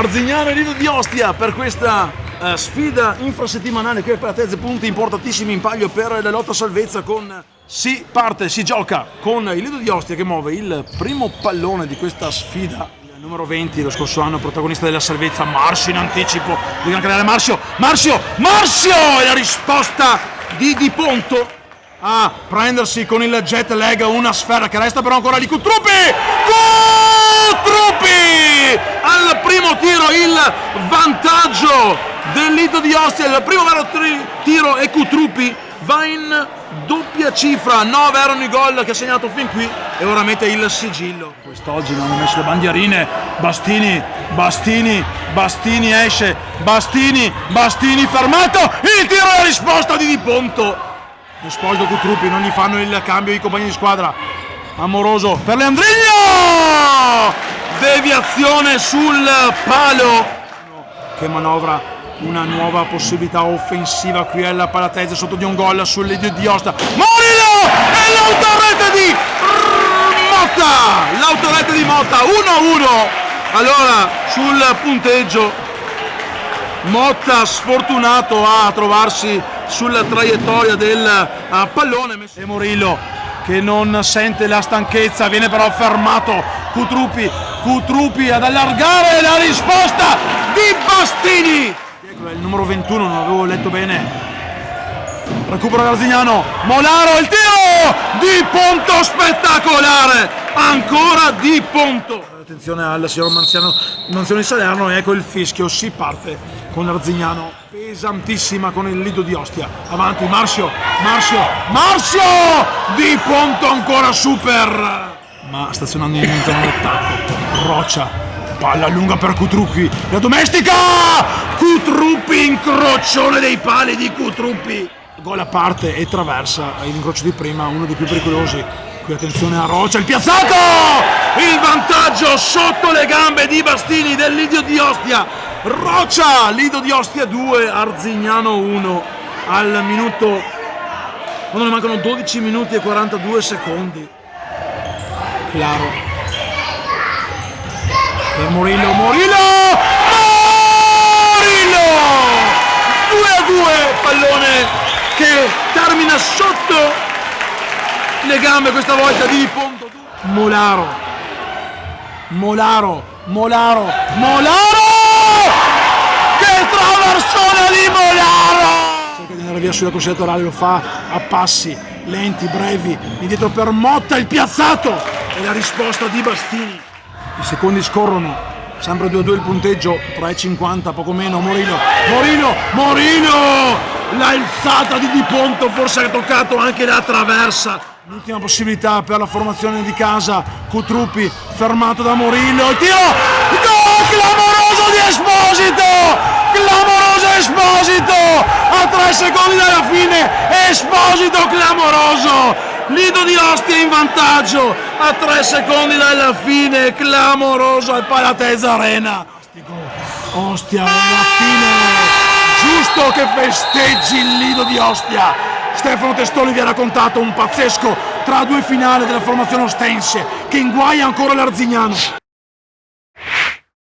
Arzignano e Lido di Ostia per questa sfida infrasettimanale qui a Palatese, punti importantissimi in palio per la lotta a salvezza si gioca con il Lido di Ostia che muove il primo pallone di questa sfida, il numero 20 lo scorso anno, protagonista della salvezza, Marsio in anticipo, di Gran Canaria, Marsio e la risposta di Ponto a prendersi con il jet lag una sfera che resta però ancora lì. Cutruppi al primo tiro, il vantaggio del Lido di Ostia, il primo vero tiro, e Cutruppi va in doppia cifra. 9 erano i gol che ha segnato fin qui e ora mette il sigillo. Quest'oggi non hanno messo le bandierine. Bastini esce, Bastini fermato, il tiro e la risposta di Ponto. Esposito Cutruppi, non gli fanno il cambio i compagni di squadra. Amoroso per Leandrigno, deviazione sul palo che manovra una nuova possibilità offensiva qui alla Palatese sotto di un gol sul Lido di Ostia. Morillo e l'autorete di Motta, 1-1. Allora sul punteggio Motta sfortunato a trovarsi sulla traiettoria del pallone e Morillo che non sente la stanchezza, viene però fermato. Cutruppi ad allargare, la risposta di Bastini. Il numero 21, non avevo letto bene. Recupero Arzignano, Molaro, il tiro di Ponto spettacolare, ancora di Ponto. Attenzione al signor Manziano di Salerno, e ecco il fischio, si parte con Arzignano, pesantissima con il Lido di Ostia. Avanti Marsio di Ponto, ancora super, ma stazionando in zona d'attacco. Roccia, palla lunga per Cutruppi, la domestica, Cutruppi, incrocione dei pali di Cutruppi, gol a parte e traversa l'incrocio di prima, uno dei più pericolosi. Qui attenzione a Roccia, il piazzato, il vantaggio sotto le gambe di Bastini del Lido di Ostia. Roccia, Lido di Ostia 2, Arzignano 1 al minuto, quando ne mancano 12 minuti e 42 secondi. Claro per Morillo 2-2, pallone che termina sotto le gambe questa volta di Ponto. Molaro, che traversone di Molaro, cerca di andare via sulla corsia laterale, lo fa a passi lenti, brevi, indietro per Motta, il piazzato e la risposta di Bastini. I secondi scorrono, sempre 2-2 il punteggio, 3,50 poco meno. Morillo, l'alzata di Ponto, forse ha toccato anche la traversa. L'ultima possibilità per la formazione di casa. Cutruppi fermato da Morillo, il tiro, gol clamoroso di Esposito, a 3 secondi dalla fine, Esposito clamoroso, Lido di Ostia in vantaggio a 3 secondi dalla fine, clamoroso al Palatese Arena. Ostia alla fine, giusto che festeggi il Lido di Ostia. Stefano Testoni vi ha raccontato un pazzesco tra due finali della formazione ostense che inguaia ancora l'Arzignano.